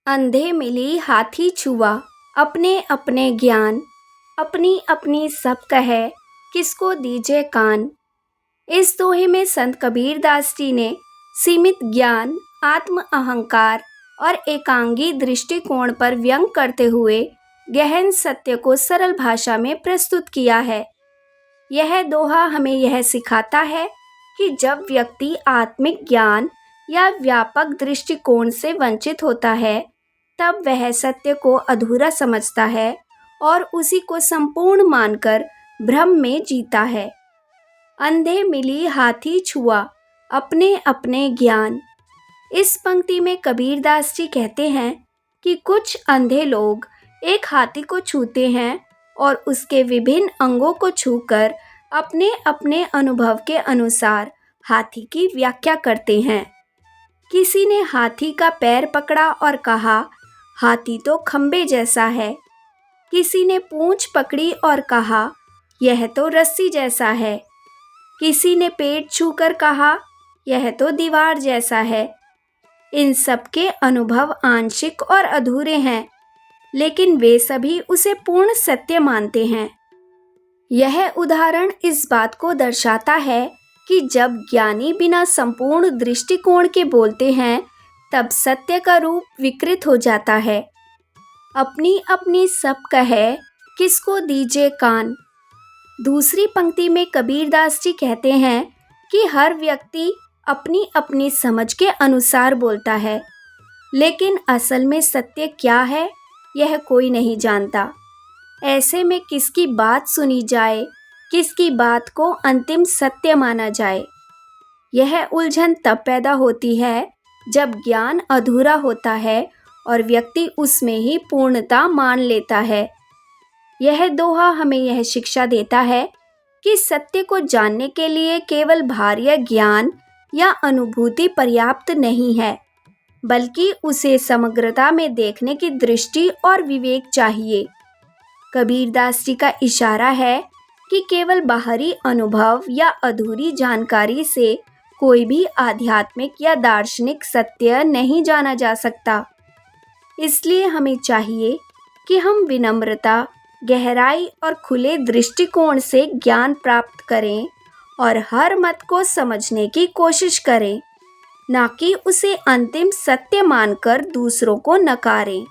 अंधे मिली हाथी छुआ, अपने अपने ज्ञान, अपनी अपनी सब कहे, किसको दीजे कान। इस दोहे में संत कबीरदास जी ने सीमित ज्ञान, आत्म अहंकार और एकांगी दृष्टिकोण पर व्यंग करते हुए गहन सत्य को सरल भाषा में प्रस्तुत किया है। यह दोहा हमें यह सिखाता है कि जब व्यक्ति आत्मिक ज्ञान या व्यापक दृष्टिकोण से वंचित होता है, तब वह सत्य को अधूरा समझता है और उसी को संपूर्ण मानकर भ्रम में जीता है। अंधे मिली हाथी छुआ, अपने अपने ज्ञान। इस पंक्ति में कबीरदास जी कहते हैं कि कुछ अंधे लोग एक हाथी को छूते हैं और उसके विभिन्न अंगों को छूकर अपने अपने अनुभव के अनुसार हाथी की व्याख्या करते हैं। किसी ने हाथी का पैर पकड़ा और कहा, हाथी तो खंबे जैसा है। किसी ने पूंछ पकड़ी और कहा, यह तो रस्सी जैसा है। किसी ने पेट छूकर कहा, यह तो दीवार जैसा है। इन सब के अनुभव आंशिक और अधूरे हैं, लेकिन वे सभी उसे पूर्ण सत्य मानते हैं। यह उदाहरण इस बात को दर्शाता है कि जब ज्ञानी बिना संपूर्ण दृष्टिकोण के बोलते हैं, तब सत्य का रूप विकृत हो जाता है। अपनी अपनी सब कहे, किसको दीजे कान। दूसरी पंक्ति में कबीरदास जी कहते हैं कि हर व्यक्ति अपनी अपनी समझ के अनुसार बोलता है, लेकिन असल में सत्य क्या है यह कोई नहीं जानता। ऐसे में किसकी बात सुनी जाए, किसकी बात को अंतिम सत्य माना जाए, यह उलझन तब पैदा होती है जब ज्ञान अधूरा होता है और व्यक्ति उसमें ही पूर्णता मान लेता है। यह दोहा हमें यह शिक्षा देता है कि सत्य को जानने के लिए केवल बाह्य ज्ञान या अनुभूति पर्याप्त नहीं है, बल्कि उसे समग्रता में देखने की दृष्टि और विवेक चाहिए। कबीरदास जी का इशारा है कि केवल बाहरी अनुभव या अधूरी जानकारी से कोई भी आध्यात्मिक या दार्शनिक सत्य नहीं जाना जा सकता। इसलिए हमें चाहिए कि हम विनम्रता, गहराई और खुले दृष्टिकोण से ज्ञान प्राप्त करें और हर मत को समझने की कोशिश करें, ना कि उसे अंतिम सत्य मानकर दूसरों को नकारें।